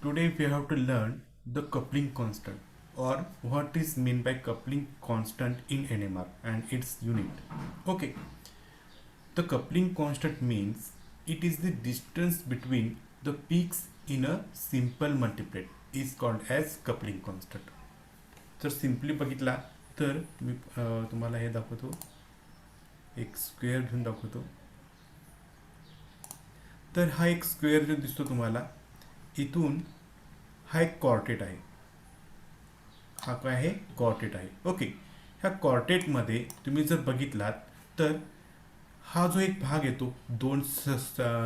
Today we have to learn the coupling constant or what is meant by coupling constant in NMR and its unit. Okay, the coupling constant means it is the distance between the peaks in a simple multiplet is called as coupling constant. जर simply बघितला तर मी तुम्हाला हे दाखवतो, एक square घेऊन दाखवतो. तर हा एक स्क्वेअर जो दिसतो तुम्हाला इथून हा एक कॉर्टेट आहे. हा काय आहे? कॉर्टेट आहे. ओके, ह्या कॉर्टेटमध्ये तुम्ही जर बघितलात तर हा जो एक भाग येतो दोन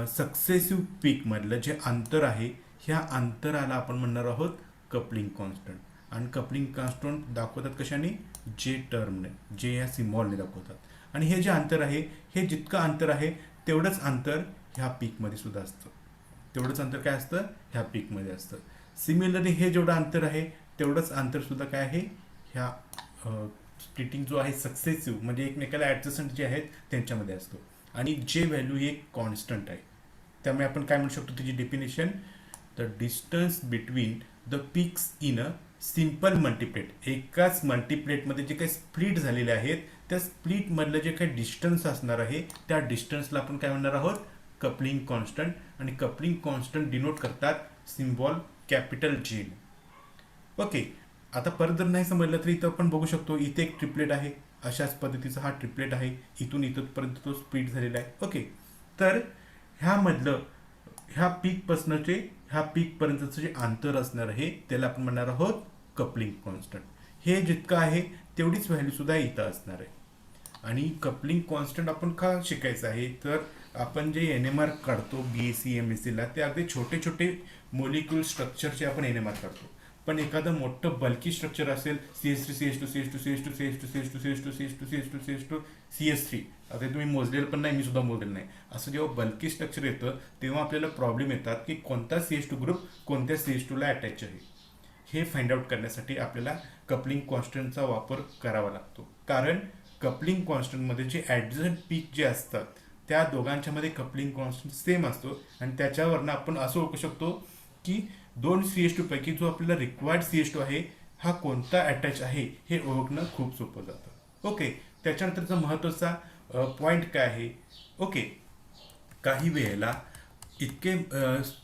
सक्सेसिव्ह पीक मधलं जे अंतर आहे, ह्या अंतराला आपण म्हणणार आहोत कपलिंग कॉन्स्टंट. आणि कपलिंग कॉन्स्टंट दाखवतात कशाने? जे टर्मने, जे या सिम्बॉलने दाखवतात. आणि हे जे अंतर आहे, हे जितकं अंतर आहे तेवढंच अंतर ह्या पीकमध्ये सुद्धा असतं. तेवढंच अंतर काय असतं? ह्या पीकमध्ये असतं. सिमिलरली हे जेवढं अंतर आहे तेवढंच अंतर सुद्धा काय आहे? ह्या स्प्लिटिंग जो आहे सक्सेसिव्ह म्हणजे एकमेकाला ॲडजस्टंट जे आहेत त्यांच्यामध्ये असतो. आणि जे व्हॅल्यू ही एक कॉन्स्टंट आहे, त्यामुळे आपण काय म्हणू शकतो त्याची definition? The distance between the पिक्स इन अ सिम्पल मल्टिप्लेट. एकाच मल्टिप्लेटमध्ये जे काही स्प्लिट झालेले आहेत त्या स्प्लिटमधलं जे काही डिस्टन्स असणार आहे त्या डिस्टन्सला आपण काय म्हणणार आहोत? Coupling constant. आणि कपलिंग कॉन्स्टंट डिनोट करतात सिम्बॉल कॅपिटल जी. ओके, आता परत जर नाही समजलं तर इथं आपण बघू शकतो, इथे एक ट्रिपलेट आहे, अशाच पद्धतीचा हा ट्रिपलेट आहे, इथून इथपर्यंत तो स्प्लिट झालेला आहे. ओके, तर ह्यामधलं ह्या पीकपासूनचे ह्या पीकपर्यंतचं जे अंतर असणार आहे त्याला आपण म्हणणार आहोत कपलिंग कॉन्स्टंट. हे जितकं आहे तेवढीच व्हॅल्यू सुद्धा इथं असणार आहे. आणि कपलिंग कॉन्स्टंट आपण का शिकायचं आहे? तर आपण जे NMR काढतो BSc MSc ला, ते अगदी छोटे छोटे मोलिक्युल स्ट्रक्चरचे आपण NMR काढतो. पण एखादं मोठं बल्की स्ट्रक्चर असेल, CH3 CH2 CH2 CH2 CH2 CH2 CH2 CH2 CH2 CH2 CH3, आता तुम्ही मोजलेलं पण नाही, मी सुद्धा मोजलेलं नाही. असं जेव्हा बल्की स्ट्रक्चर येतं तेव्हा आपल्याला प्रॉब्लेम येतात की कोणता CH2 ग्रुप कोणत्या CH2 ला अटॅच आहे. हे फाइंड आउट करण्यासाठी आपल्याला कपलिंग कॉन्स्टंटचा वापर करावा लागतो. कारण कपलिंग कॉन्स्टंटमध्ये जे ॲडजस्टंट पीक जे असतात त्या दोघांच्यामध्ये कपलिंग कॉन्स्टंट सेम असतो. आणि त्याच्यावरनं आपण असं ओळखू शकतो की दोन CH2 पैकी जो आपल्याला रिक्वायर्ड CH2 आहे हा कोणता अटॅच आहे हे ओळखणं खूप सोपं जातं. ओके, त्याच्यानंतरचा महत्त्वाचा पॉईंट काय आहे? ओके, काही वेळेला इतके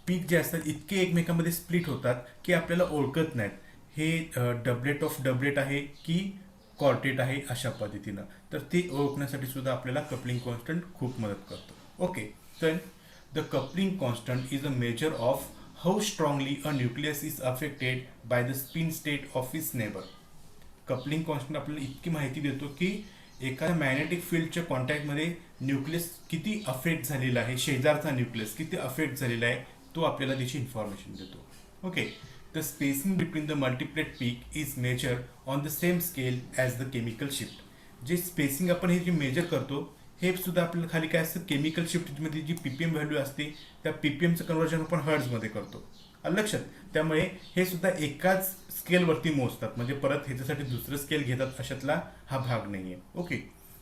पीक जे असतात इतके एकमेकांमध्ये स्प्लिट होतात की आपल्याला ओळखत नाहीत हे डबलेट ऑफ डबलेट आहे की कॉर्टेट आहे अशा पद्धतीनं. तर ते ओळखण्यासाठी सुद्धा आपल्याला कपलिंग कॉन्स्टंट खूप मदत करतो. ओके, तर the coupling constant is a measure of how strongly a nucleus is affected by the spin state of its neighbour. Coupling constant आपल्याला इतकी माहिती देतो की एखाद्या मॅग्नेटिक फील्डच्या कॉन्टॅक्टमध्ये न्यूक्लियस किती अफेक्ट झालेला आहे, शेजारचा न्यूक्लियस किती अफेक्ट झालेला आहे, तो आपल्याला त्याची इन्फॉर्मेशन देतो. Okay, the spacing between the multiplet peak is measured on the same scale as the chemical shift. जे स्पेसिंग आपण हे जे मेजर करतो हे सुद्धा आपल्याला खाली काय असतं? केमिकल शिफ्टमध्ये जी PPM व्हॅल्यू असते त्या PPMचं कन्व्हर्जन आपण हर्ट्झमध्ये करतो. लक्षात, त्यामुळे हे सुद्धा एकाच स्केलवरती मोजतात, म्हणजे परत ह्याच्यासाठी दुसरं स्केल घेतात अशातला हा भाग नाही आहे. Okay,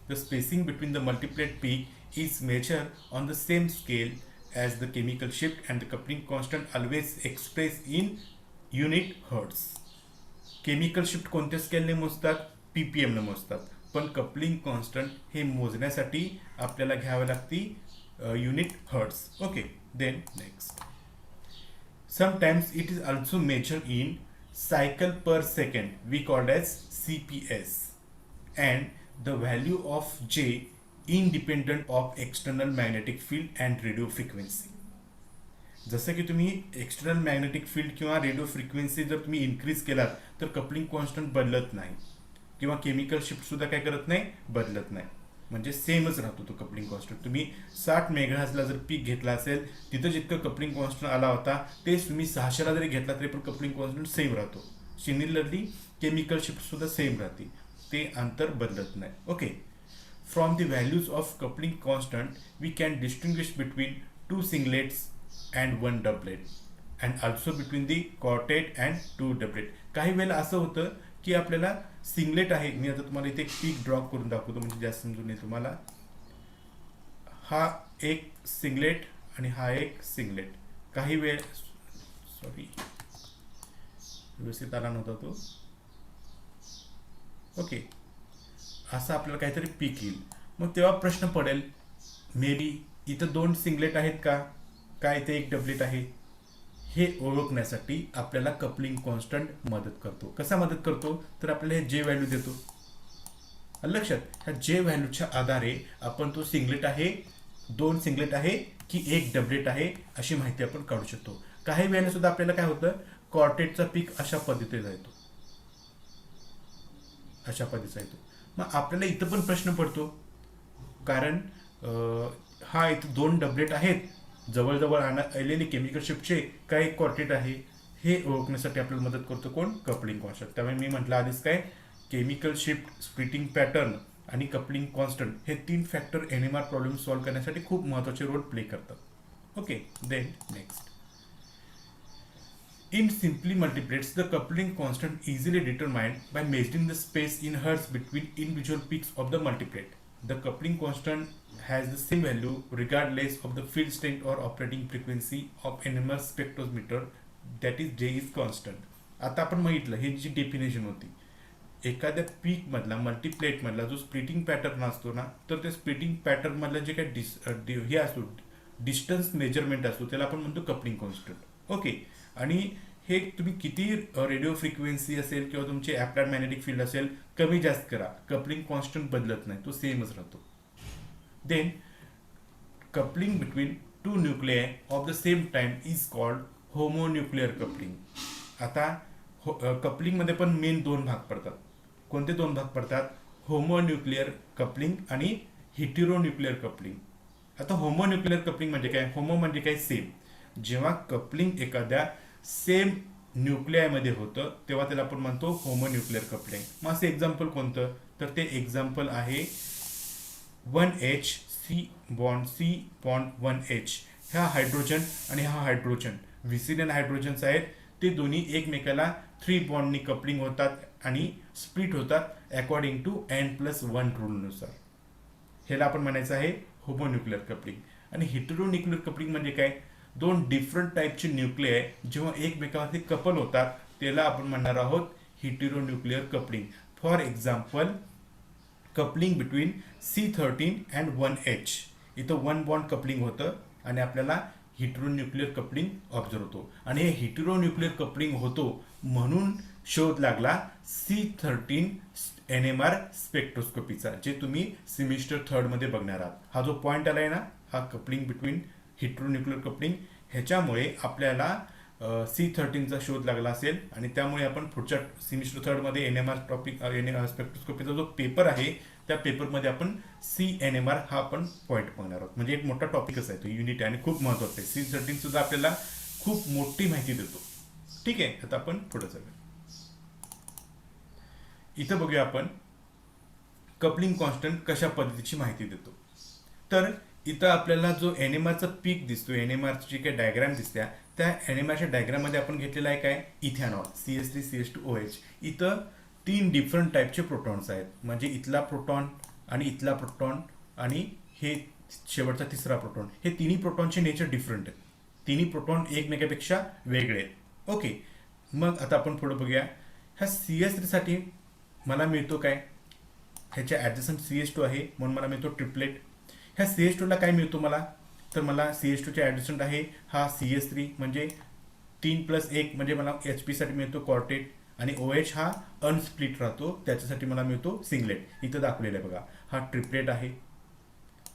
the spacing between the multiplet peak is measured on the same scale as the chemical shift and the coupling constant always express in unit hertz. Chemical shift कोणत्या स्केलने मोजतात? PPMने मोजतात. पण कपलिंग कॉन्स्टंट हे मोजण्यासाठी आपल्याला घ्यावं लागती unit hertz. Okay, then next, sometimes it is also measured in cycle per second, we called as CPS, and the value of J independent of external magnetic field and radio frequency. जसं की तुम्ही external magnetic field किंवा radio frequency जर तुम्ही increase केलात तर coupling constant बदलत नाही, किंवा केमिकल शिफ्ट सुद्धा काय करत नाही? बदलत नाही, म्हणजे सेमच राहतो तो कपलिंग कॉन्स्टंट. तुम्ही 60 मेगाहर्ट्झला जर पीक घेतला असेल तिथं जितकं कपलिंग कॉन्स्टंट आला होता तेच तुम्ही 600ला जरी घेतला तरी पण कपलिंग कॉन्स्टंट सेम राहतो. सिमिलरली केमिकल शिफ्ट सुद्धा सेम राहते, ते अंतर बदलत नाही. Okay, from the values of coupling constant we can distinguish between 2 singlets and 1 doublet and also between the quartet and 2 doublet. काही वेळेला असं होतं की आपल्याला सिंगलेट आहे, मी आता तुम्हाला इथे एक पीक ड्रॉप करून दाखवतो म्हणजे जास्त समजून येईल तुम्हाला. हा एक सिंगलेट आणि हा एक सिंगलेट. काही वेळ सॉरी व्यवस्थित आला नव्हता तो. ओके, असं आपल्याला काहीतरी पीक येईल. मग तेव्हा प्रश्न पडेल, मे बी इथं 2 सिंगलेट आहेत का, काय इथे एक डबलेट आहे, हे ओळखण्यासाठी आपल्याला कपलिंग कॉन्स्टंट मदत करतो. कसा मदत करतो, तर आपल्याला हे जे व्हॅल्यू देतो. लक्षात, ह्या जे व्हॅल्यूच्या आधारे आपण तो सिंगलेट आहे, 2 सिंगलेट आहे की एक डबलेट आहे अशी माहिती आपण काढू शकतो. काही वेळेला सुद्धा आपल्याला काय होतं, क्वार्टेटचा पीक अशा पद्धतीचा येतो, अशा पद्धतीचा येतो. मग आपल्याला इथं पण प्रश्न पडतो, कारण हा इथं 2 डबलेट आहेत जवळजवळ आलेले केमिकल शिफ्टचे, काय एक क्वार्टेट आहे, हे ओळखण्यासाठी आपल्याला मदत करतो कोण, कपलिंग कॉन्स्टंट. त्यामुळे मी म्हटलं आधीच काय, केमिकल शिफ्ट, स्प्लिटिंग पॅटर्न आणि कपलिंग कॉन्स्टंट हे 3 फॅक्टर एनएमआर प्रॉब्लेम सॉल्व्ह करण्यासाठी खूप महत्त्वाचे रोल प्ले करतात. Okay, then next. In simply multiplates, the coupling constant easily determined by measuring the space in hertz between individual peaks of the multiplate. The coupling constant has the same value regardless of the field strength or operating frequency of NMR spectrometer, that is J is constant. आता आपण बघितलं हे जी definition होती, एखाद्या पीक मधला multiplet मधला जो splitting pattern असतो ना, तर त्या स्प्लिटिंग पॅटर्न मधला जे काही हे असतो, डिस्टन्स मेजरमेंट असतो, त्याला आपण म्हणतो कपलिंग कॉन्स्टंट. ओके, आणि हे तुम्ही किती रेडिओ फ्रिक्वेन्सी असेल किंवा तुमचे अप्लाइड मॅग्नेटिक फील्ड असेल, कमी जास्त करा, कपलिंग कॉन्स्टंट बदलत नाही, तो सेमच राहतो. Then coupling between 2 nuclei of the same time is called homonuclear coupling. आता कपलिंगमध्ये पण मेन 2 भाग पडतात. कोणते 2 भाग पडतात, होमोन्यूक्लिअर कपलिंग आणि हेटेरोन्यूक्लिअर कपलिंग. आता होमोन्यूक्लिअर कपलिंग म्हणजे काय, होमो म्हणजे काय, सेम. जेव्हा कपलिंग एखाद्या सेम न्यूक्लियामध्ये होतं तेव्हा त्याला आपण म्हणतो होमोन्यूक्लिअर कपलिंग. मग असं एक्झाम्पल कोणतं, तर ते एक्झाम्पल आहे 1H C बॉन्ड 1H. ह्या हायड्रोजन आणि हा हायड्रोजन व्हिसिलियन हायड्रोजन्स आहेत, ते दोन्ही एकमेकाला 3 बॉन्डनी कपलिंग होतात आणि स्प्लिट होतात अकॉर्डिंग टू N+1 रूलनुसार. ह्याला आपण म्हणायचं आहे होमोन्यूक्लिअर कपलिंग. आणि हेटेरोन्यूक्लिअर कपलिंग म्हणजे काय, 2 डिफरंट टाईपचे न्यूक्लियाय जेव्हा एकमेकांमध्ये कपल होतात त्याला आपण म्हणणार आहोत heteronuclear coupling. For example, coupling between C13 and 1H. इथं 1 बॉन्ड कपलिंग होतं आणि आपल्याला हेटेरोन्यूक्लिअर कपलिंग ऑब्झर्व होतो. आणि हे हेटेरोन्यूक्लिअर कपलिंग होतो म्हणून शोध लागला C13 NMR स्पेक्ट्रोस्कोपीचा, जे तुम्ही सेमिस्टर 3 मध्ये बघणार आहात. हा जो पॉईंट आलाय ना, हा कपलिंग बिटवीन हेटेरोन्यूक्लिअर कपलिंग, ह्याच्यामुळे आपल्याला C13चा शोध लागला असेल आणि त्यामुळे आपण पुढच्या सेमिस्टर 3 मध्ये NMR टॉपिक स्पेक्ट्रोस्कोपीचा जो पेपर आहे त्या पेपरमध्ये आपण CNMR हा आपण पॉईंट बघणार आहोत. म्हणजे एक मोठा टॉपिकच आहे तो, युनिट आहे आणि खूप महत्त्वाचा आहे. C13 सुद्धा आपल्याला खूप मोठी माहिती देतो. ठीक आहे, आता आपण पुढे जाऊया. इथं बघूया आपण कपलिंग कॉन्स्टंट कशा पद्धतीची माहिती देतो. तर इथं आपल्याला जो एनएमआरचा पीक दिसतो, एनएमआरची जी काही डायग्राम दिसत्या, त्या एनएमआरच्या डायग्राममध्ये आपण घेतलेला आहे काय, इथेनॉल CH3CH2OH. इथं 3 डिफरंट टाईपचे प्रोटॉन्स आहेत, म्हणजे इथला प्रोटॉन आणि इथला प्रोटॉन आणि हे शेवटचा तिसरा प्रोटॉन. हे तिन्ही प्रोटॉनचे नेचर डिफरंट आहेत, तिन्ही प्रोटॉन एकमेकापेक्षा वेगळे आहेत. ओके, मग आता आपण पुढे बघूया. ह्या CH3 साठी मला मिळतो काय, ह्याच्या ॲडजस्टंट CH2 आहे म्हणून मला मिळतो ट्रिपलेट. ह्या CH2 ला काय मिळतो मला, तर मला CH2 चे ॲडजस्टंट आहे हा CH3, म्हणजे 3+1 म्हणजे मला HP साठी मिळतो क्वार्टेट, आणि OH हा अनस्प्लिट राहतो त्याच्यासाठी मला मिळतो सिंगलेट. इथं दाखवलेलं आहे बघा, हा ट्रिपलेट आहे,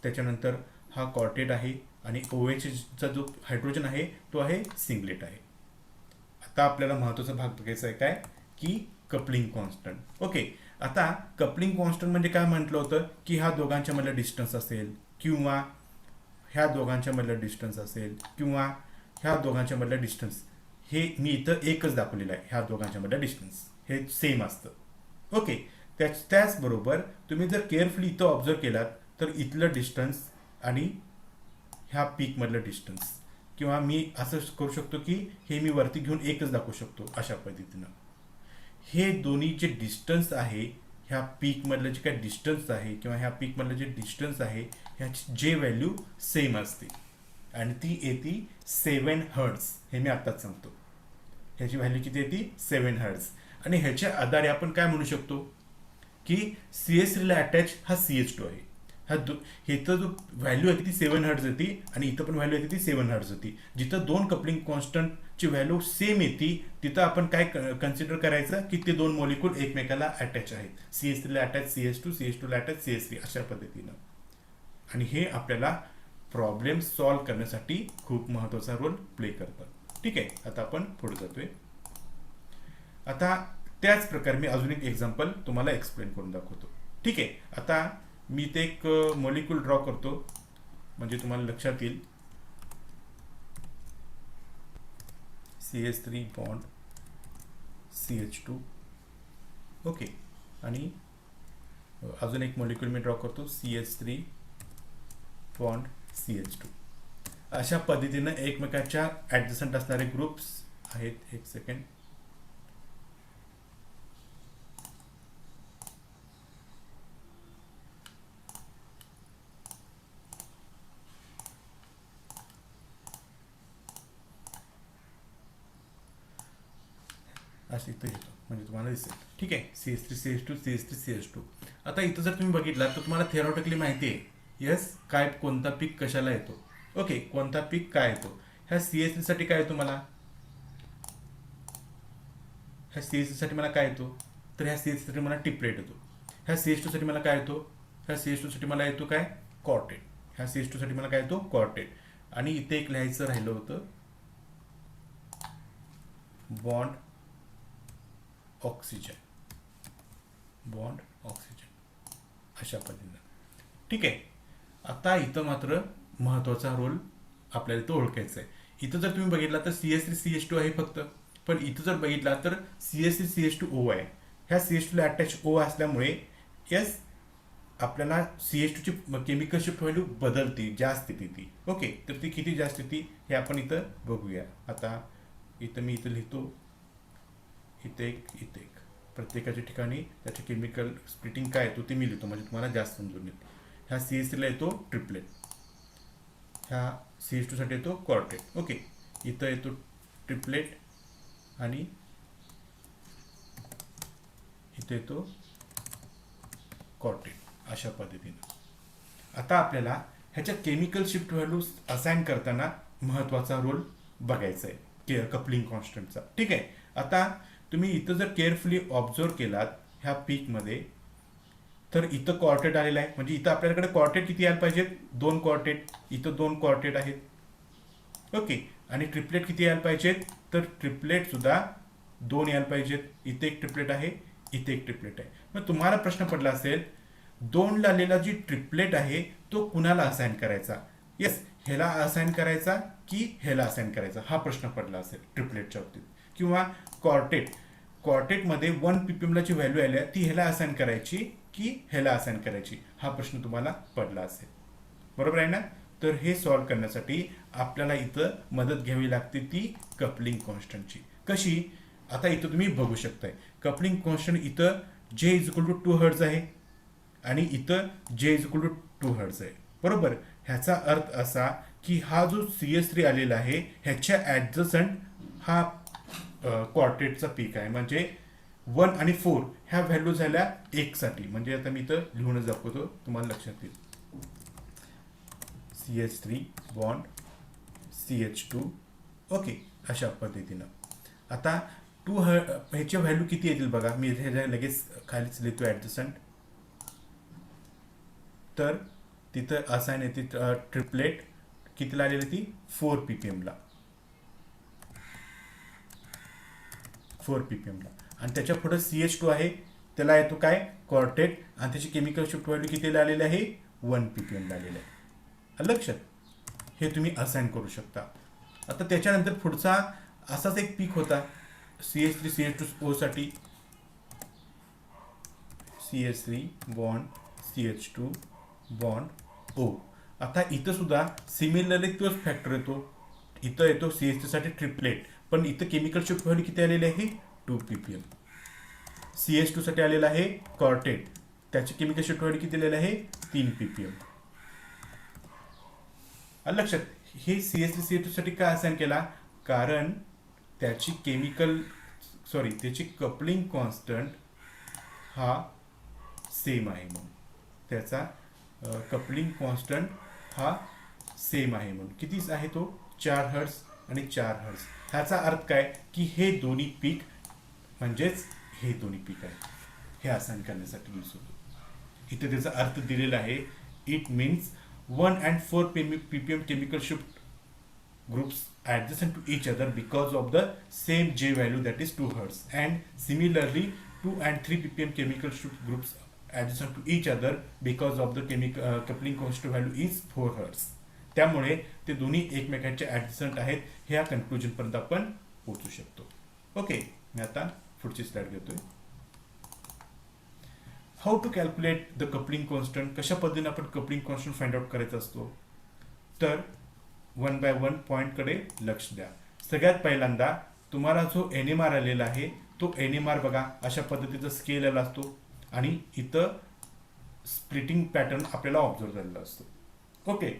त्याच्यानंतर हा क्वार्टेट आहे आणि OH चा जो हायड्रोजन आहे तो आहे सिंगलेट आहे. आता आपल्याला महत्त्वाचा भाग बघायचा आहे काय, की कपलिंग कॉन्स्टंट. ओके, आता कपलिंग कॉन्स्टंट म्हणजे काय म्हटलं होतं, की ह्या दोघांच्या मधलं डिस्टन्स असेल किंवा ह्या दोघांच्या मधलं डिस्टन्स असेल किंवा ह्या दोघांच्या मधलं डिस्टन्स, हे मी इथं एकच दाखवलेलं आहे, ह्या दोघांच्या मधलं डिस्टन्स हे सेम असतं. ओके, त्याचबरोबर तुम्ही जर केअरफुली इथं ऑब्झर्व केलात तर इथलं डिस्टन्स आणि ह्या पीक मधलं डिस्टन्स, किंवा मी असं करू शकतो की हे मी वरती घेऊन एकच दाखवू शकतो अशा पद्धतीनं. हे दोन्ही जे डिस्टन्स आहे, ह्या पीक मधलं जे काही डिस्टन्स आहे किंवा ह्या पीक मधलं जे डिस्टन्स आहे, ह्याची जे व्हॅल्यू सेम असते आणि ती येते 7 हर्ट्झ. हे मी आत्ताच सांगतो, ह्याची व्हॅल्यू किती आहे ती 7 हर्ट्ज. आणि ह्याच्या आधारे आपण काय म्हणू शकतो की CS3 ला अटॅच हा CH2 आहे. इथं जो व्हॅल्यू आहे ती 7 हर्ट्ज होती आणि इथं पण व्हॅल्यू आहे ती 7 हर्ट्ज होती. जिथं दोन कपलिंग कॉन्स्टंटची व्हॅल्यू सेम येते तिथं आपण काय कन्सिडर करायचं की ते दोन मॉलिक्यूल एकमेकाला अटॅच आहेत. CS3 ला अटॅच CH2, CH2 ला अटॅच CS3 अशा पद्धतीनं. आणि हे आपल्याला प्रॉब्लेम सॉल्व्ह करण्यासाठी खूप महत्त्वाचा रोल प्ले करतं. ठीक आहे, आता आपण पुढे जातोय. आता त्याच प्रकारे मी अजून एक एक्झाम्पल तुम्हाला एक्सप्लेन करून दाखवतो. ठीक आहे, आता मी ते एक मॉलिक्यूल ड्रॉ करतो म्हणजे तुम्हाला लक्षात येईल. CH3 bond CH2. ओके, आणि अजून एक मॉलिक्यूल मी ड्रॉ करतो CH3 बॉन्ड CH2. अशा पद्धतीनं एकमेकाच्या ॲडजसंट असणारे ग्रुप्स आहेत. एक सेकंड. असं इथं येतो म्हणजे तुम्हाला दिसेल. ठीक आहे, CH3 CH2 CH3 CH2. आता इथं जर तुम्ही बघितला तर तुम्हाला थिअरॉटिकली माहिती आहे यस काय कोणता पीक कशाला येतो. ओके, कोणता पीक काय येतो. ह्या CH3 साठी काय येतो मला, ह्या CH3 साठी मला काय येतो तर ह्या CH3 साठी मला ट्रिपलेट येतो. ह्या CH2 साठी मला काय येतो, ह्या CH2 साठी मला येतो काय क्वार्टेट. ह्या CH2 साठी मला काय येतो क्वार्टेट. आणि इथे एक लिहायचं राहिलं होतं बॉन्ड ऑक्सिजन, बॉन्ड ऑक्सिजन अशा पद्धतीनं. ठीक आहे, आता इथं मात्र महत्त्वाचा रोल आपल्याला इथं ओळखायचा आहे. इथं जर तुम्ही बघितला तर CH3 CH2 आहे फक्त, पण इथं जर बघितला तर CH3 CH2O आहे. ह्या CH2 ला अटॅच O असल्यामुळे यस आपल्याला CH2 ची केमिकल शिफ्ट व्हॅल्यू बदलते, जास्त येते ती. ओके, तर ती किती जास्त येते हे आपण इथं बघूया. आता इथं मी इथं लिहितो इथे एक इथे एक, प्रत्येकाच्या ठिकाणी त्याचे केमिकल स्प्लिटिंग काय येतो ते मी लिहितो म्हणजे तुम्हाला जास्त समजून येईल. ह्या CH3 ला येतो ट्रिपलेट, ह्या CH2 साठी येतो क्वार्टेट. ओके, इथं येतो ट्रिपलेट आणि इथे येतो क्वार्टेट अशा पद्धतीनं. आता आपल्याला ह्याच्या केमिकल शिफ्ट व्हॅल्यू असाइन करताना महत्त्वाचा रोल बघायचा आहे कपलिंग कॉन्स्टंटचा. ठीक आहे, आता तुम्ही इथं जर केअरफुली ऑब्झर्व केलात ह्या पीकमध्ये तर इथं क्वार्टेट आलेला आहे म्हणजे इथं आपल्याकडे क्वार्टेट किती यायला पाहिजेत, 2 क्वार्टेट. इथं 2 क्वार्टेट आहेत. ओके, आणि ट्रिपलेट किती यायला पाहिजेत तर ट्रिपलेट सुद्धा 2 यायला पाहिजेत. इथे एक ट्रिपलेट आहे, इथे एक ट्रिपलेट आहे. मग तुम्हाला प्रश्न पडला असेल 2 ला आलेला जी ट्रिपलेट आहे तो कुणाला असाइन करायचा. येस, ह्याला असाइन करायचा की ह्याला असाइन करायचा हा प्रश्न पडला असेल ट्रिपलेटच्या बाबतीत. किंवा क्वार्टेटमध्ये 1 ppm ला जी व्हॅल्यू आली ती ह्याला असाइन करायची की ह्याला असाइन करायची हा प्रश्न तुम्हाला पडला असेल. बरोबर आहे ना. तर हे सॉल्व्ह करण्यासाठी आपल्याला इथं मदत घ्यावी लागते ती कपलिंग कॉन्स्टंटची. कशी, आता इथं तुम्ही बघू शकताय कपलिंग कॉन्स्टंट इथं J = 2 हर्ट्ज आहे आणि इथं J = 2 हर्ट्ज आहे. बरोबर, ह्याचा अर्थ असा की हा जो CH3 आलेला आहे ह्याच्या ॲडजसंट हा क्वार्टेटचा पीक आहे म्हणजे 1 आणि 4 ह्या व्हॅल्यू झाल्या 1 साठी. म्हणजे आता मी इथं लिहूनच दाखवतो तुम्हाला लक्षात येईल. CH3 bond CH2. ओके, अशा पद्धतीनं. आता ह्याची व्हॅल्यू किती येतील बघा, मी ह्याच्या लगेच खालीच लिहितो ॲडजसंट. तर तिथं असाइन येते ट्रिपलेट कितीला आलेली ती 4 ppm ला, 4 ppm ला. आणि त्याच्या पुढे CH2 आहे त्याला येतो काय क्वार्टेट आणि त्याची केमिकल शिफ्ट व्हॅल्यू कितीला आलेली आहे 1 ppm ला आलेलं आहे. लक्षात, हे तुम्ही असाइन करू शकता. आता त्याच्यानंतर पुढचा असाच एक पीक होता CH3 CH2O साठी. CH3 bond CH2 bond O. आता इथं सुद्धा सिमिलरली तोच फॅक्टर येतो. इथं येतो CH3 साठी ट्रिपलेट, पण इथं केमिकल शिफ्ट व्हॅल्यू किती आलेली आहे 2 ppm. CH2 साठी आलेला आहे क्वार्टेट, त्याची केमिकल शिफ्ट व्हॅल्यू किती आलेली आहे 3 ppm. लक्षात, हे CH3 CH2 साठी काय असाइन केला कारण त्याची त्याची कपलिंग कॉन्स्टंट हा सेम आहे म्हणून. त्याचा कपलिंग कॉन्स्टंट हा सेम आहे म्हणून. किती आहे तो? 4 हर्ट्ज आणि 4 हर्ट्ज. ह्याचा अर्थ काय की हे दोन्ही पीक म्हणजेच हे दोन्ही पीक आहे. हे आसान करण्यासाठी यूज होतो. इथे त्याचा अर्थ दिलेला आहे. It means 1 and 4 ppm chemical shift groups adjacent to each other because of the same J value, that is 2 Hz, and similarly 2 and 3 ppm chemical shift groups adjacent to each other because of the coupling constant value is 4 Hz. त्यामुळे ते दोन्ही एकमेकांचे adjacent आहेत. ह्या conclusion पर्यंत आपण पोहोचू शकतो. ओके, मी आता पुढची स्लाइड घेतोय. How to calculate the coupling constant. कशा पद्धतीने आपण कपलिंग कॉन्स्टंट फाइंड आउट करायचा असतो. तर 1 by 1 पॉईंटकडे लक्ष द्या. सगळ्यात पहिल्यांदा तुम्हाला जो NMR आलेला आहे तो NMR बघा अशा पद्धतीचा स्केल आला असतो आणि इथं स्प्लिटिंग पॅटर्न आपल्याला ऑब्झर्व झालेला असतो. ओके,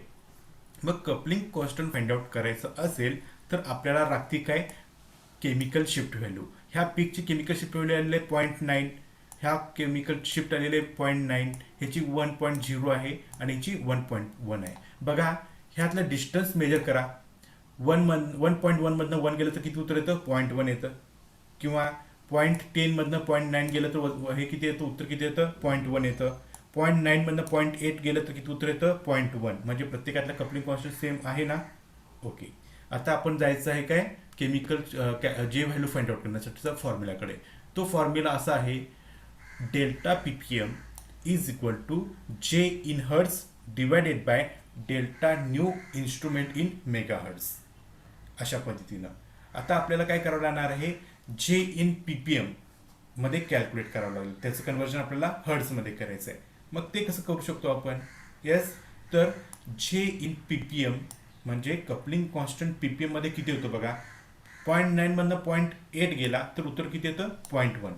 मग कपलिंग कॉन्स्टंट फाइंड आउट करायचं असेल तर आपल्याला लागते काय? Chemical shift value. ह्या पीकची केमिकल शिफ्ट व्हॅल्यू आलेली आहे 0.9, ह्या केमिकल शिफ्ट आलेले 0.9, ह्याची 1.0 आहे आणि ह्याची 1.1 आहे. बघा ह्यातलं डिस्टन्स मेजर करा. 1.1 मधनं 1 गेलं तर किती उत्तर येतं? 0.1 येतं. किंवा 0.10 मधनं 0.9 गेलं तर हे किती येतं? उत्तर किती येतं? 0.1 येतं. 0.9 मधनं 0.8 गेलं तर किती उत्तर येतं? 0.1. म्हणजे प्रत्येकातला कपलिंग कॉन्स्टंट सेम आहे ना. ओके, आता आपण जायचं आहे काय? केमिकल जे व्हॅल्यू फाइंड आउट करण्यासाठीचा फॉर्म्युलाकडे. तो फॉर्म्युला असा आहे, delta ppm is equal to J in Hertz divided by delta nu instrument in megahertz. अशा पद्धतीनं आता आपल्याला काय करावं लागणार आहे? J in ppm मध्ये कॅल्क्युलेट करावं लागेल. त्याचं कन्वर्जन आपल्याला हर्ट्जमध्ये करायचं आहे. मग ते कसं करू शकतो आपण? येस, तर J in ppm म्हणजे कपलिंग कॉन्स्टंट ppm मध्ये किती होतं बघा. 0.9 मधनं 0.8 गेला तर उत्तर किती येतं? 0.1.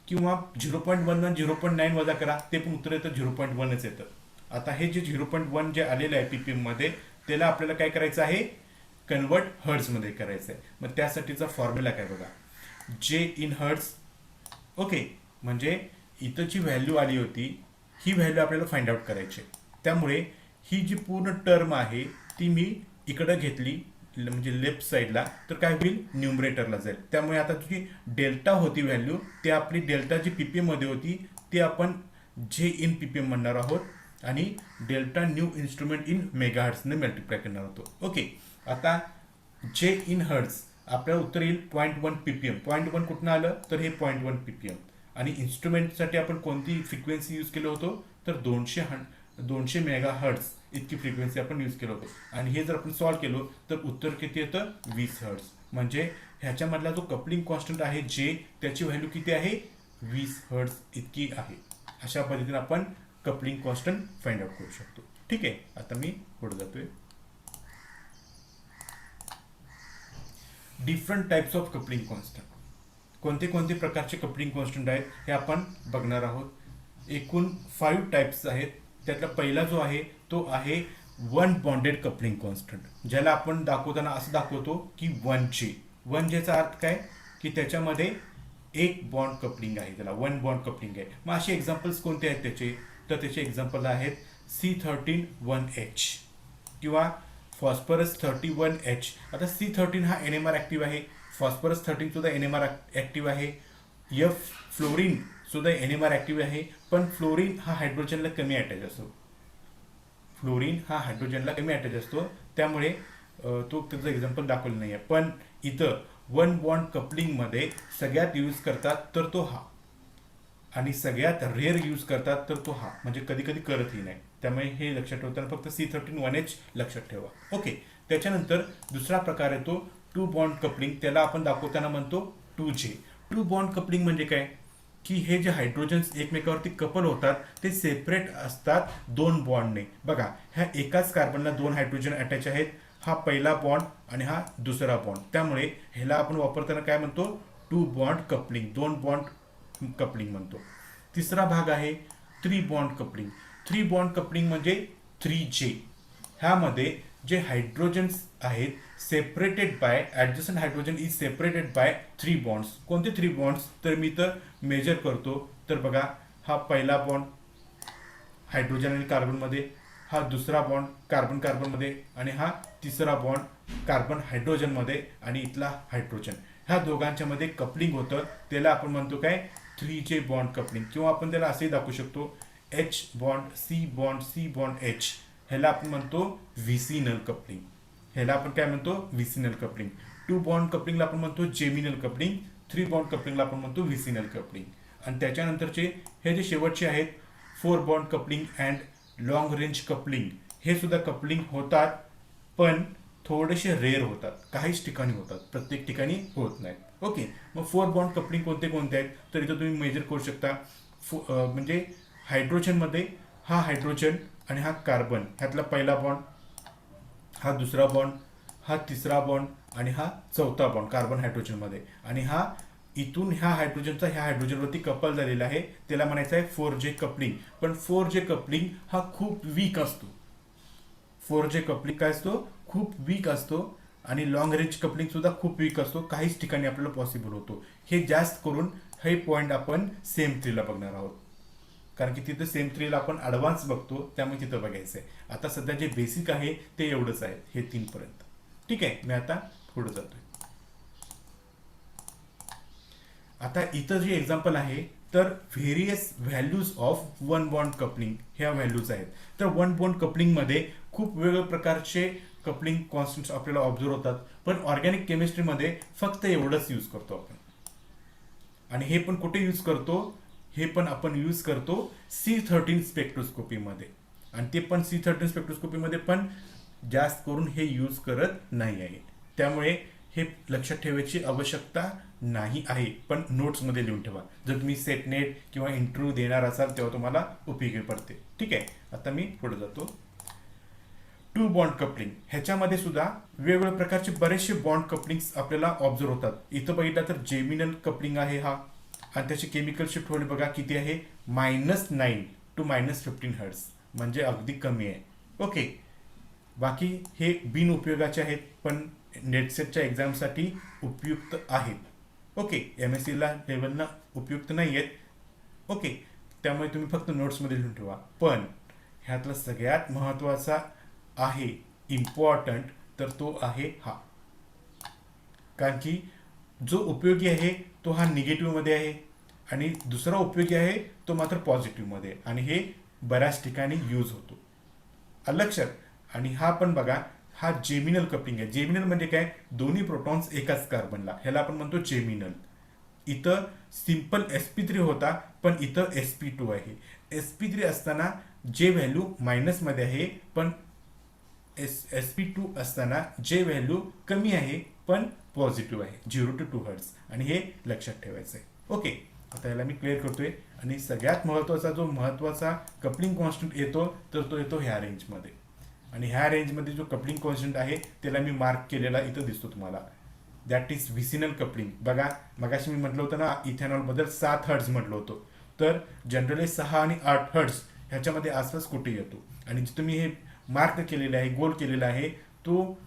किंवा 0.1 0.9 वजा करा, ते पण उत्तर येतं 0.1च येतं. आता हे जे 0.1 जे आलेलं आहे ppm मध्ये त्याला आपल्याला काय करायचं आहे? कन्वर्ट हर्ट्जमध्ये करायचं आहे. मग त्यासाठीचा फॉर्म्युला काय बघा, J in Hertz. ओके, म्हणजे इथं जी व्हॅल्यू आली होती ही व्हॅल्यू आपल्याला फाइंड आउट करायची. त्यामुळे ही जी पूर्ण टर्म आहे ती मी इकडं घेतली म्हणजे लेफ्ट साईडला, तर काय होईल? न्यूमरेटरला जाईल. त्यामुळे आता जी डेल्टा होती व्हॅल्यू ती आपली डेल्टा जी ppm मध्ये होती ती आपण J in ppm म्हणणार आहोत आणि डेल्टा न्यू इन्स्ट्रुमेंट इन मेगाहर्ट्जने मल्टिप्लाय करणार होतो. ओके, आता J in Hertz आपल्याला उत्तर येईल 0.1 ppm. 0.1 कुठनं आलं? तर हे 0.1 ppm. आणि इन्स्ट्रुमेंटसाठी आपण कोणती फ्रिक्वेन्सी यूज केलं होतो? तर 200 मेगाहर्ट्ज इतकी फ्रिक्वेन्सी आपण यूज केलं होतं. आणि हे जर आपण सॉल्व्ह केलं तर उत्तर किती येतं? 20 हर्ट्ज. म्हणजे ह्याच्यामधला जो कपलिंग कॉन्स्टंट आहे J, त्याची व्हॅल्यू किती आहे? 20 हर्ट्ज इतकी आहे. अशा पद्धतीने आपण कपलिंग कॉन्स्टंट फाइंड आउट करू शकतो. ठीक आहे, आता मी पुढे जातोय. Different types of coupling constant. कोणते कोणते प्रकारचे कपलिंग कॉन्स्टंट आहेत हे आपण बघणार आहोत. एकूण 5 टाइप्स आहेत. त्यातला पहिला जो आहे तो आहे वन बॉन्डेड कपलिंग कॉन्स्टंट, ज्याला आपण दाखवताना असं दाखवतो की 1J. 1Jचा अर्थ काय? की त्याच्यामध्ये एक बॉन्ड कपलिंग आहे, त्याला 1 बॉन्ड कपलिंग आहे. मग असे एक्झाम्पल्स कोणते आहेत त्याचे? तर त्याचे एक्झाम्पल आहेत C13 किंवा फॉस्फरस 31H. आता C13 हा NMR ऍक्टिव्ह आहे, फॉस्फरस 13 सुद्धा NMR ऍक्टिव्ह आहे, फ्लोरीन सुद्धा NMR ऍक्टिव्ह आहे. पण फ्लोरीन हा हायड्रोजनला कमी अटॅच असतो. त्यामुळे तो त्याचं एक्झाम्पल दाखवलं नाही आहे. पण इथं 1 बॉन्ड कपलिंग मध्ये सगळ्यात यूज करतात तर तो हा, आणि सगळ्यात रेअर यूज करतात तर तो हा, म्हणजे कधी कधी करतही नाही. त्यामुळे हे लक्षात ठेवताना फक्त C13 लक्षात ठेवा. ओके, त्याच्यानंतर दुसरा प्रकार येतो 2 बॉन्ड कपलिंग. त्याला आपण दाखवताना म्हणतो 2J. 2 बॉन्ड कपलिंग म्हणजे काय? की हे जे हायड्रोजन्स एकमेकावरती कपल होतात ते सेपरेट असतात 2 बॉन्डने. बघा, ह्या एकाच कार्बनला 2 हायड्रोजन अटॅच आहेत. हा पहिला बॉन्ड आणि हा दुसरा बॉन्ड. त्यामुळे ह्याला आपण वापरताना काय म्हणतो? 2 बॉन्ड कपलिंग, 2 बॉन्ड कपलिंग म्हणतो. तिसरा भाग आहे 3 बॉन्ड कपलिंग. 3 बॉन्ड कपलिंग म्हणजे 3J. ह्यामध्ये जे हायड्रोजन्स आहेत separated by adjacent hydrogen is separated by 3 bonds. कोणते 3 बॉन्ड्स? तर मी तर मेजर करतो. तर बघा, हा पहिला बॉन्ड हायड्रोजन आणि कार्बनमध्ये, हा दुसरा बॉन्ड कार्बन कार्बनमध्ये, आणि हा तिसरा बॉन्ड कार्बन हायड्रोजनमध्ये, आणि इथला हायड्रोजन. ह्या दोघांच्या मध्ये कपलिंग होतं, त्याला आपण म्हणतो काय? 3J bond coupling. किंवा आपण त्याला असेही दाखवू शकतो, H bond C bond C bond H. ह्याला आपण म्हणतो व्हिसिनल कपलिंग. ह्याला आपण काय म्हणतो? व्हिसिनल कपलिंग. 2 बॉन्ड कपलिंगला आपण म्हणतो जेमिनल कपलिंग. 3 बॉन्ड कपलिंगला आपण म्हणतो व्हिसिनल कपलिंग. आणि त्याच्यानंतरचे हे जे शेवटचे आहेत 4 bond coupling and long range coupling, हे सुद्धा कपलिंग होतात, पण थोडेसे रेअर होतात. काहीच ठिकाणी होतात, प्रत्येक ठिकाणी होत नाहीत. ओके, मग 4 बॉन्ड कपलिंग कोणते कोणते आहेत? तर इथं तुम्ही मेजर करू शकता. म्हणजे हायड्रोजनमध्ये हा हायड्रोजन आणि हा कार्बन, ह्यातला पहिला बॉन्ड, हा दुसरा बॉन्ड, हा तिसरा बॉन्ड, आणि हा चौथा बॉन्ड कार्बन हायड्रोजनमध्ये. आणि हा इथून ह्या हायड्रोजनचा ह्या हायड्रोजनवरती कपल झालेला आहे, त्याला म्हणायचं आहे 4J कपलिंग. पण 4J कपलिंग हा खूप वीक असतो. 4J कपलिंग काय असतो? खूप वीक असतो. आणि लॉंग रेंज कपलिंग सुद्धा खूप वीक असतो, काहीच ठिकाणी आपल्याला पॉसिबल होतो. हे जास्त करून हे पॉईंट आपण सेम 3ला बघणार आहोत, कारण की तिथं सेम 3ला आपण ॲडव्हान्स बघतो, त्यामुळे तिथं बघायचं आहे. आता सध्या जे बेसिक आहे ते एवढंच आहे, हे 3 पर्यंत. ठीक आहे, मी आता पुढे जातोय. आता इथं जे एक्झाम्पल आहे, तर various values of 1 bond coupling ह्या व्हॅल्यूज आहेत. तर 1 बॉन्ड कपलिंगमध्ये खूप वेगवेगळ्या प्रकारचे कपलिंग कॉन्स्टंट्स आपल्याला ऑब्झर्व होतात, पण ऑर्गॅनिक केमिस्ट्रीमध्ये फक्त एवढंच यूज करतो आपण. आणि हे पण कुठे यूज करतो? हे पण आपण यूज करतो C13 स्पेक्ट्रोस्कोपीमध्ये. आणि ते पण C13 स्पेक्ट्रोस्कोपीमध्ये पण जास्त करून हे यूज करत नाही आहे. त्यामुळे हे लक्षात ठेवायची आवश्यकता नाही आहे, पण नोट्समध्ये लिहून ठेवा. जर तुम्ही सेटनेट किंवा इंटरव्ह्यू देणार असाल तेव्हा तुम्हाला उपयोगी पडते. ठीक आहे, आता मी पुढे जातो. 2 बॉन्ड कपलिंग, ह्याच्यामध्ये सुद्धा वेगवेगळ्या प्रकारचे बरेचसे बॉन्ड कपलिंग्स आपल्याला ऑब्झर्व होतात. इथं बघितलं तर जेमिनल कपलिंग आहे हा, आणि त्याची केमिकल शिफ्ट होणे बघा किती आहे, -9 to -15 हर्ट्ज, म्हणजे अगदी कमी आहे. ओके, बाकी हे बिन उपयोगाचे आहेत, पण नेटसेटच्या एक्झामसाठी उपयुक्त आहेत. ओके, MSCला लेवलला उपयुक्त नाही आहेत. ओके, त्यामुळे तुम्ही फक्त नोट्समध्ये लिहून ठेवा. पण ह्यातला सगळ्यात महत्त्वाचा आहे इम्पॉर्टंट, तर तो आहे हा. कारण की जो उपयोगी आहे तो हा निगेटिव्हमध्ये आहे, आणि दुसरा उपयोगी आहे तो मात्र पॉझिटिव्हमध्ये, आणि हे बऱ्याच ठिकाणी यूज होतो. लक्षात. आणि हा पण बघा, हा जेमिनल कपलिंग आहे. जेमिनल म्हणजे काय? दोन्ही प्रोटॉन्स एकाच कार्बनला, ह्याला आपण म्हणतो जेमिनल. इथं सिंपल sp3 होता, पण इथं sp2 आहे. sp3 असताना जे व्हॅल्यू मायनसमध्ये आहे, पण sp2 असताना जे व्हॅल्यू कमी आहे पण पॉझिटिव्ह आहे, 0 to 2 हर्ट्ज. आणि हे लक्षात ठेवायचं आहे. ओके, आता याला मी क्लिअर करतोय. आणि सगळ्यात महत्त्वाचा जो महत्त्वाचा कपलिंग कॉन्स्टंट येतो, तर तो येतो ह्या रेंजमध्ये. आणि ह्या रेंजमध्ये जो कपलिंग कॉन्स्टंट आहे त्याला मी मार्क केलेला इथं दिसतो तुम्हाला, दॅट इज व्हिसिनल कपलिंग. बघा, मगाशी मी म्हटलं होतं ना इथेनॉलबद्दल 7 हर्ट्ज म्हटलं होतं, तर जनरली 6 आणि 8 हर्ट्ज ह्याच्यामध्ये आसपास कुठे येतो. आणि जे तुम्ही हे मार्क केलेले आहे, गोल केलेला आहे, तो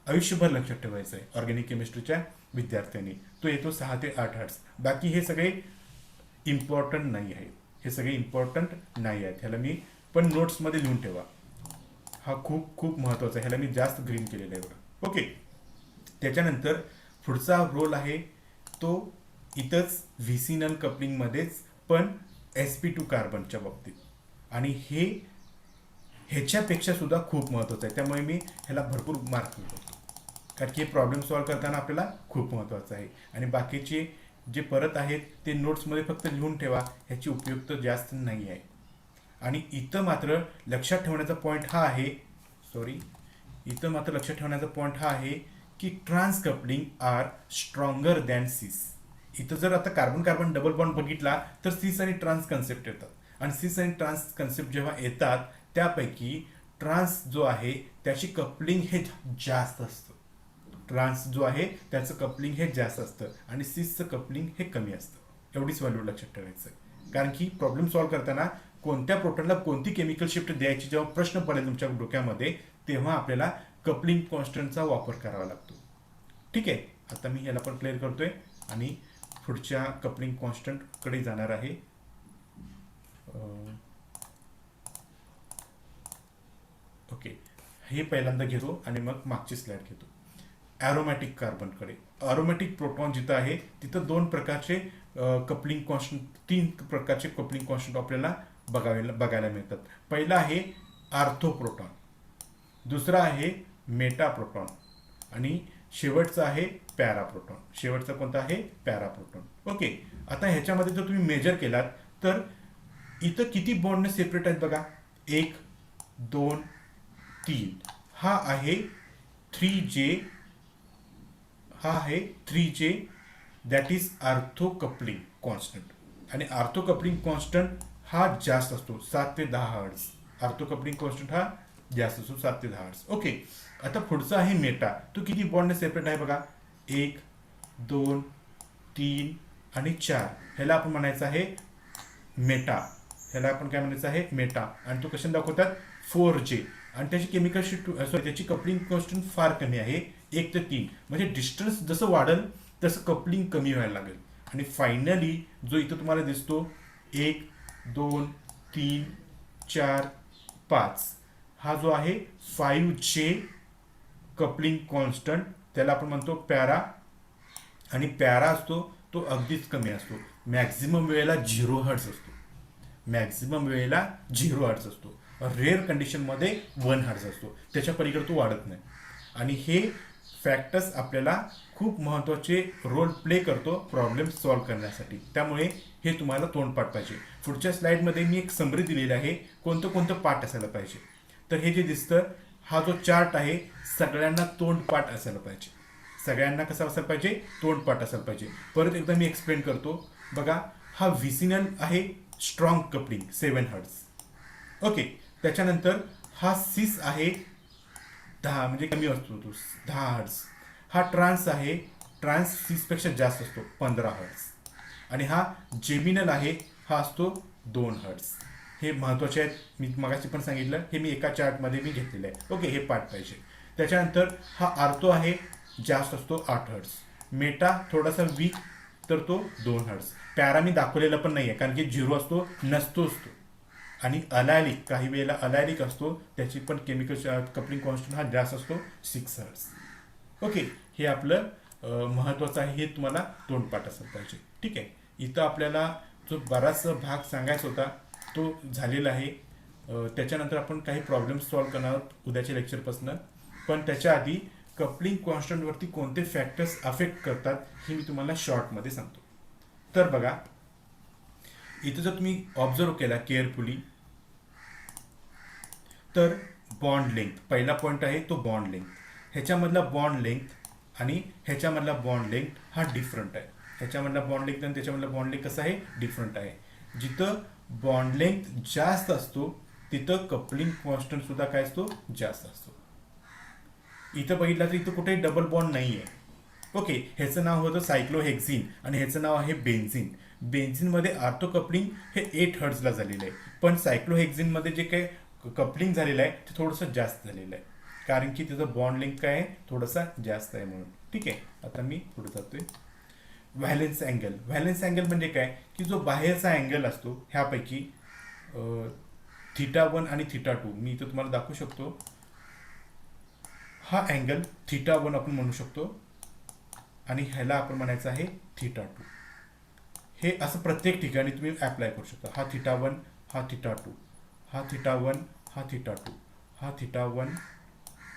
आयुष्यभर लक्षात ठेवायचा आहे ऑर्गॅनिक केमिस्ट्रीच्या विद्यार्थ्यांनी. तो येतो 6 ते 8 हर्ट्ज. बाकी हे सगळे इम्पॉर्टंट नाही आहेत, हे सगळे इम्पॉर्टंट नाही आहेत. ह्याला मी पण नोट्समध्ये लिहून ठेवा, हा खूप खूप महत्त्वाचा आहे. ह्याला मी जास्त ग्रीन केलेलं आहे बघा. ओके, त्याच्यानंतर पुढचा रोल आहे तो इथंच व्हिसिनल कपलिंगमध्येच, पण sp2 कार्बनच्या बाबतीत. आणि हे ह्याच्यापेक्षा सुद्धा खूप महत्त्वाचं आहे, त्यामुळे मी ह्याला भरपूर मार्क करतो, कारण की हे प्रॉब्लेम सॉल्व्ह करताना आपल्याला खूप महत्त्वाचं आहे. आणि बाकीचे जे परत आहेत ते नोट्समध्ये फक्त लिहून ठेवा, ह्याची उपयुक्त जास्त नाही आहे. आणि इथं मात्र लक्षात ठेवण्याचा पॉईंट हा आहे, इथं मात्र लक्षात ठेवण्याचा पॉईंट हा आहे की trans coupling are stronger than cis. इथं जर आता कार्बन कार्बन डबल बॉन्ड बघितला तर सिस आणि ट्रान्स कन्सेप्ट येतात. आणि सिस आणि ट्रान्स कन्सेप्ट जेव्हा येतात त्यापैकी ट्रान्स जो आहे त्याची कपलिंग हे जास्त असतं. ट्रान्स जो आहे त्याचं कपलिंग हे जास्त असतं, आणि सिसचं कपलिंग हे कमी असतं. एवढीच व्हॅल्यू लक्षात ठेवायचं आहे. कारण की प्रॉब्लेम सॉल्व्ह करताना कोणत्या प्रोटॉनला कोणती केमिकल शिफ्ट द्यायची जेव्हा प्रश्न पडेल तुमच्या डोक्यामध्ये, तेव्हा आपल्याला कपलिंग कॉन्स्टंटचा वापर करावा लागतो. ठीक आहे, आता मी ह्याला पण क्लिअर करतोय आणि पुढच्या कपलिंग कॉन्स्टंटकडे जाणार आहे. ओके, हे पहिल्यांदा घेतो आणि मग मागची स्लाइड घेतो. ॲरोमॅटिक कार्बनकडे. ॲरोमॅटिक प्रोटॉन जिथं आहे तिथं दोन प्रकारचे कपलिंग कॉन्स्टंट, तीन प्रकारचे कपलिंग कॉन्स्टंट आपल्याला बघायला मिळतात. पहिला आहे आर्थोप्रोटॉन, दुसरा आहे मेटाप्रोटॉन आणि शेवटचा आहे पॅराप्रोटॉन. शेवटचा कोणता आहे? पॅराप्रोटॉन. ओके, आता ह्याच्यामध्ये जर तुम्ही मेजर केलात तर इथं किती बॉन्डने सेपरेट आहेत बघा. 1 2 3. हा आहे 3J, हा आहे 3J, that is ortho coupling constant. आणि आर्थो कपलिंग कॉन्स्टंट हा जास्त असतो, 7 ते 10 हर्ट्ज. आर्थो कपलिंग कॉन्स्टंट हा जास्त असतो, 7 ते 10 हर्ट्ज. ओके, आता पुढचा आहे मेटा. तो किती बॉन्डने सेपरेट आहे बघा. 1 2 3 आणि 4. ह्याला आपण म्हणायचं आहे मेटा. ह्याला आपण काय म्हणायचं आहे? मेटा. आणि तो कशाने दाखवतात? 4J. आणि त्याची केमिकल सॉरी त्याची कपलिंग कॉन्स्टंट फार कमी आहे, 1 ते 3. म्हणजे डिस्टन्स जसं वाढेल तसं कपलिंग कमी व्हायला लागेल. आणि फायनली जो इथं तुम्हाला दिसतो 1 2 3 4 5, हा जो आहे 5J कपलिंग कॉन्स्टंट, त्याला आपण म्हणतो पॅरा. आणि पॅरा असतो तो अगदीच कमी असतो, मॅक्झिमम वेळेला 0 हर्ट्ज असतो. मॅक्झिमम वेळेला 0 हर्ट्ज असतो. रेअर कंडिशनमध्ये 1 हर्ट्ज असतो, त्याच्या पलीकडे तो वाढत नाही. आणि हे फॅक्टर्स आपल्याला खूप महत्त्वाचे रोल प्ले करतो प्रॉब्लेम सॉल्व्ह करण्यासाठी. त्यामुळे हे तुम्हाला तोंडपाठ पाहिजे. पुढच्या स्लाइडमध्ये मी एक समरी दिलेली आहे, कोणतं कोणतं पाठ असायला पाहिजे. तर हे जे दिसतं, हा जो चार्ट आहे सगळ्यांना तोंडपाठ असायला पाहिजे. सगळ्यांना कसं असायला पाहिजे? तोंडपाठ असायला पाहिजे. परत एकदा मी एक्सप्लेन करतो बघा. हा व्हिसिनल आहे स्ट्रॉंग कपलिंग 7 हर्ट्ज. ओके, त्याच्यानंतर हा सिस आहे 10, म्हणजे कमी असतो तो 10 हर्ट्ज. हा ट्रान्स आहे, ट्रान्स सिसपेक्षा जास्त असतो 15 हर्ट्ज. आणि हा जेमिनल आहे, हा असतो 2 हर्ट्ज. हे महत्त्वाचे आहेत, मी मगाशी पण सांगितलं, हे मी एका चार्टमध्ये मी घेतलेलं आहे. ओके, हे पाठ पाहिजे. त्याच्यानंतर हा आर्थो आहे, जास्त असतो 8 हर्ट्ज. मेटा थोडासा वीक, तर तो 2 हर्ट्ज. पॅरा मी दाखवलेला पण नाही आहे, कारण की 0 असतो, नसतोच तो. आणि अलायलिक, काही वेळेला अलायलिक असतो, त्याची पण केमिकल कपलिंग कॉन्स्टंट हा जास्त असतो, 6 हर्ट्ज. ओके, हे आपलं महत्त्वाचं आहे, हे तुम्हाला तोंडपाठ असलं पाहिजे. ठीक आहे, इथं आपल्याला जो बराचसा भाग सांगायचा होता तो झालेला आहे. त्याच्यानंतर आपण काही प्रॉब्लेम सॉल्व्ह करणार आहोत उद्याच्या लेक्चरपासून. पण त्याच्या आधी कपलिंग कॉन्स्टंटवरती कोणते फॅक्टर्स अफेक्ट करतात हे मी तुम्हाला शॉर्टमध्ये सांगतो. तर बघा, इथं जर तुम्ही ऑब्झर्व केला केअरफुली, तर बॉन्ड लेंथ पहिला पॉईंट आहे, तो बॉन्ड लेंथ. ह्याच्यामधला बॉन्ड लेंथ आणि ह्याच्यामधला बॉन्ड लेंथ हा डिफरंट आहे. ह्याच्यामधला बॉन्ड लेंथ आणि त्याच्यामधला बॉन्ड लेंथ कसं आहे? डिफरंट आहे. जिथं बॉन्ड लेंथ जास्त असतो तिथं कपलिंग कॉन्स्टंट सुद्धा काय असतो? जास्त असतो. इथं बघितलं तर इथं कुठेही डबल बॉन्ड नाही आहे. ओके, ह्याचं नाव होतं सायक्लोहेक्झिन आणि ह्याचं नाव आहे बेन्झिन. बेन्झिनमध्ये आर्थो कपलिंग हे 8 हर्ट्जला झालेलं आहे, पण सायक्लोहेक्झिनमध्ये जे काही कपलिंग झालेलं आहे ते थोडंसं जास्त झालेलं आहे, कारण की त्याचं बॉन्ड लिंक काय आहे? थोडंसं जास्त आहे म्हणून. ठीक आहे, आता मी पुढे जातोय. Valence angle. व्हॅलेन्स अँगल म्हणजे काय? की जो बाहेरचा अँगल असतो ह्यापैकी θ1 आणि θ2 मी इथं तुम्हाला दाखवू शकतो. हा अँगल θ1 आपण म्हणू शकतो आणि ह्याला आपण म्हणायचं आहे θ2. हे असं प्रत्येक ठिकाणी तुम्ही अप्लाय करू शकता. हा θ1, हा θ2, हा θ1, हा θ2, हा θ1,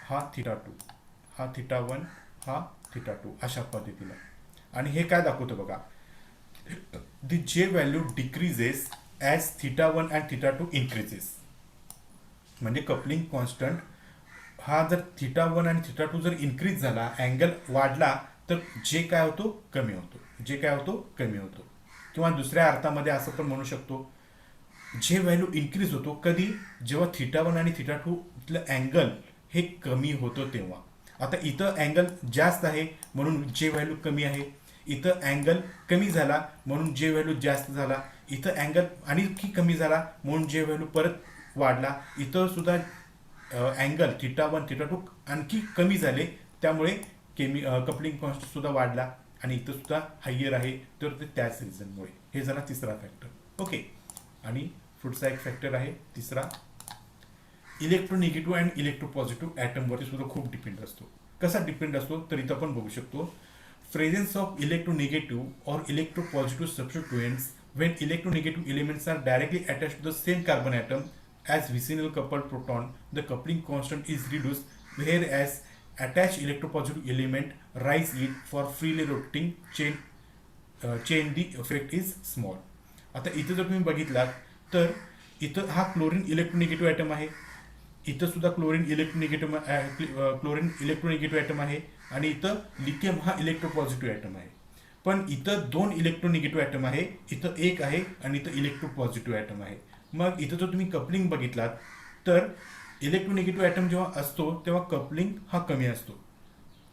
हा θ2, हा θ1, हा θ2, अशा पद्धतीनं. आणि हे काय दाखवतं बघा, द जे value decreases as θ1 and θ2 increases. म्हणजे कपलिंग कॉन्स्टंट हा जर θ1 आणि θ2 जर इन्क्रीज झाला, अँगल वाढला, तर जे काय होतो? कमी होतो. जे काय होतो? कमी होतो. किंवा दुसऱ्या अर्थामध्ये असं पण म्हणू शकतो, जे व्हॅल्यू इन्क्रीज होतो कधी? जेव्हा θ1 आणि θ2 इथलं अँगल हे कमी होतं तेव्हा. आता इथं अँगल जास्त आहे म्हणून जे व्हॅल्यू कमी आहे, इथं अँगल कमी झाला म्हणून जे व्हॅल्यू जास्त झाला, इथं अँगल आणखी कमी झाला म्हणून जे व्हॅल्यू परत वाढला, इथं सुद्धा अँगल θ1 θ2 आणखी कमी झाले, त्यामुळे कपलिंग कॉन्स्टंट सुद्धा वाढला आणि इथं सुद्धा हायर आहे, तर ते त्याच रिझनमुळे. हे झाला तिसरा फॅक्टर. ओके. आणि पुढचा एक फॅक्टर आहे तिसरा, इलेक्ट्रोनिगेटिव्ह अँड इलेक्ट्रोपॉझिटिव्ह ॲटमवरती सुद्धा खूप डिपेंड असतो. कसा डिपेंड असतो तर इथं आपण बघू शकतो. Presence of electronegative or electropositive substituents when electronegative elements are directly attached to the same carbon atom as vicinal coupled proton, the coupling constant is reduced, whereas attached electropositive element rise it for freely rotating chain the effect is small. आता इथं जर तुम्ही बघितलात तर इथं हा chlorine इलेक्ट्रोनिगेटिव्ह item आहे, इथं सुद्धा क्लोरीन इलेक्ट्रोनिगेटिव्ह ॲटम आहे आणि इथं लिथियम हा इलेक्ट्रोपॉझिटिव्ह ॲटम आहे. पण इथं 2 इलेक्ट्रोनिगेटिव्ह ॲटम आहे, इथं एक आहे आणि इथं इलेक्ट्रोपॉझिटिव्ह ॲटम आहे. मग इथं जर तुम्ही कपलिंग बघितलात तर इलेक्ट्रोनिगेटिव्ह ॲटम जेव्हा असतो तेव्हा कपलिंग हा कमी असतो.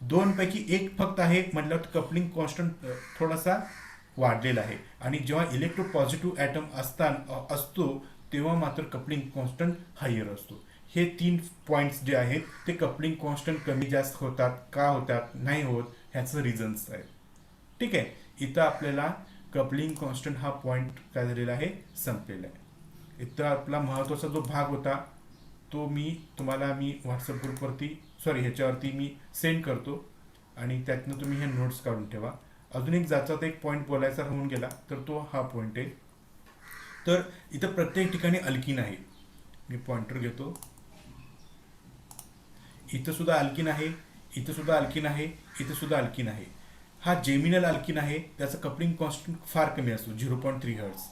2 पैकी एक फक्त आहे म्हटलं तर कपलिंग कॉन्स्टंट थोडासा वाढलेला आहे. आणि जेव्हा इलेक्ट्रोपॉझिटिव्ह ॲटम असतो तेव्हा मात्र कपलिंग कॉन्स्टंट हायर असतो. हे 3 पॉईंट्स जे आहेत ते कपलिंग कॉन्स्टंट कमी जास्त होतात, का होतात, नाही होत, ह्याचं रिझन्स आहे. ठीक आहे. इथं आपल्याला कपलिंग कॉन्स्टंट हा पॉईंट काय झालेला आहे, संपलेला आहे. इथं आपला महत्त्वाचा जो भाग होता तो तुम्हाला व्हॉट्सअप ग्रुपवरती ह्याच्यावरती मी सेंड करतो आणि त्यातनं तुम्ही हे नोट्स काढून ठेवा. अजून एक ज्याचा एक पॉईंट बोलायचा राहून गेला तर तो हा पॉईंट आहे. तर इथं प्रत्येक ठिकाणी अल्किन आहे. मी पॉइंटर घेतो. इथं सुद्धा अल्किन आहे, इथं सुद्धा अल्किन आहे, इथं सुद्धा अल्किन आहे. हा जेमिनल अल्किन आहे, त्याचा कपलिंग कॉन्स्टंट फार कमी असतो 0.3 हर्ट्स.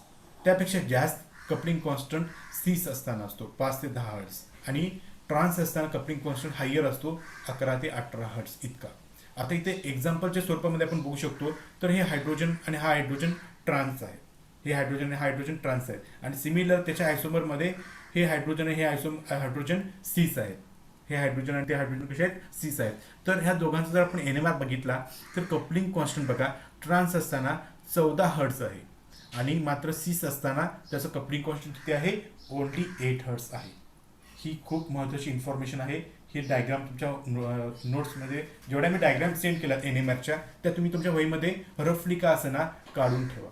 त्यापेक्षा जास्त कपलिंग कॉन्स्टंट सीस असताना असतो 5 ते 10 हर्ट्स आणि ट्रान्स असताना कपलिंग कॉन्स्टंट हायर असतो 11 ते 18 हर्ट्स इतका. आता इथे एक्झाम्पलच्या स्वरूपामध्ये आपण बघू शकतो. तर हे हायड्रोजन आणि हा हायड्रोजन ट्रान्स आहे, हे हायड्रोजन आणि हायड्रोजन ट्रान्स आहेत आणि सिमिलर त्याच्या आयसोमरमध्ये हे हायड्रोजन आणि हे हायड्रोजन सीस आहेत. हे हायड्रोजन आणि ते हायड्रोजन कसे आहेत, सीस आहेत. तर ह्या दोघांचा जर आपण NMR बघितला तर कपलिंग कॉन्स्टंट बघा, ट्रान्स असताना 14 हर्ट्स आहे आणि मात्र सीस असताना त्याचं कपलिंग कॉन्स्टंट किती आहे, ओनली 8 हर्ट्स आहे. ही खूप महत्त्वाची इन्फॉर्मेशन आहे. हे डायग्राम तुमच्या नोट्समध्ये जेवढ्या मी डायग्राम सेंड केल्यात NMRच्या त्या तुम्ही तुमच्या वहीमध्ये रफली का असं काढून ठेवा,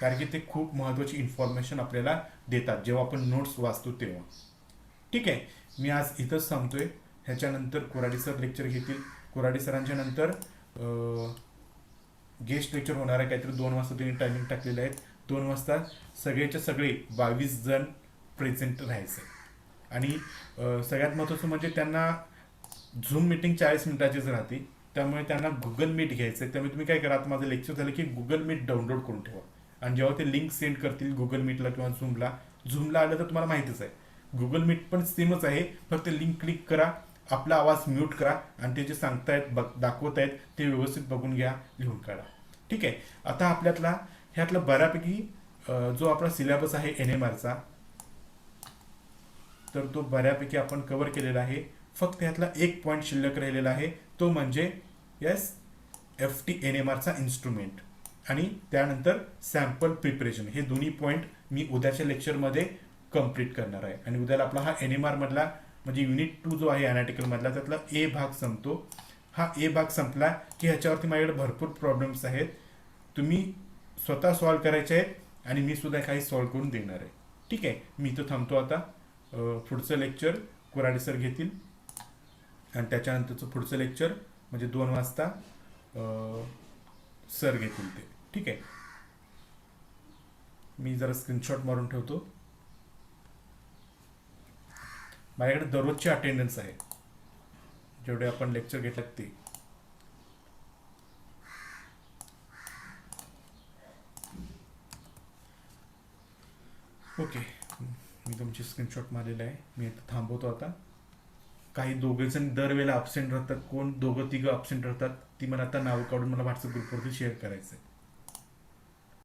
कारण की ते खूप महत्त्वाची इन्फॉर्मेशन आपल्याला देतात जेव्हा आपण नोट्स वाचतो तेव्हा. ठीक आहे. मी आज इथंच थांबतोय. ह्याच्यानंतर कोराडी सर लेक्चर घेतील. कोराडी सरांच्या नंतर गेस्ट लेक्चर होणार आहे, काहीतरी 2 वाजता त्यांनी टायमिंग टाकलेलं आहे. 2 वाजता सगळेच्या सगळे 22 जण प्रेझेंट राहायचं आणि सगळ्यात महत्त्वाचं म्हणजे त्यांना झूम मीटिंग 40 मिनिटाचीच राहते, त्यामुळे त्यांना गुगल मीट घ्यायचं आहे. त्यामुळे तुम्ही काय करा, आता माझं लेक्चर झालं की गुगल मीट डाउनलोड करून ठेवा आणि जेव्हा ते लिंक सेंड करतील गुगल मीटला किंवा झूमला आलं तर तुम्हाला माहितीच आहे गुगल मीट पण सेमच आहे, फक्त लिंक क्लिक करा, आपला आवाज म्यूट करा आणि ते जे सांगतायत दाखवत आहेत ते व्यवस्थित बघून घ्या, लिहून काढा. ठीक आहे. आता ह्यातला बऱ्यापैकी जो आपला सिलेबस आहे NMRचा तर तो बऱ्यापैकी आपण कव्हर केलेला आहे. फक्त ह्यातला एक पॉईंट शिल्लक राहिलेला आहे, तो म्हणजे FT NMRचा इन्स्ट्रुमेंट आणि त्यानंतर सॅम्पल प्रिपरेशन. हे दोन्ही पॉईंट मी उद्याच्या लेक्चरमध्ये कंप्लीट करणार आहे आणि उद्याला आपला हा NMR मधला म्हणजे युनिट 2 जो आहे अनालिटिकल मधला त्यातला A भाग संपतो. हा A भाग संपला की ह्याच्यावरती माझ्याकडे भरपूर प्रॉब्लेम्स आहेत, तुम्ही स्वतः सॉल्व्ह करायचे आहेत आणि मी सुद्धा काही सॉल्व्ह करून देणार आहे. ठीक आहे. मी इथं थांबतो आता. पुढचं लेक्चर कोराडी सर घेतील आणि त्याच्यानंतरचं पुढचं लेक्चर म्हणजे 2 वाजता सर घेतील ते. ठीक आहे. मी जरा स्क्रीनशॉट मारून ठेवतो. माझ्याकडे दररोजची अटेंडन्स आहे जेवढे आपण लेक्चर घेतल्यात ते. ओके. मी तुमची स्क्रीनशॉट मारलेला आहे. मी आता थांबवतो आता. काही दोघेजण दरवेळेला अब्सेंट राहतात, कोण 2-3 अब्सेंट राहतात ती मला आता नाव काढून मला व्हॉट्सअप ग्रुपवरती शेअर करायचं आहे.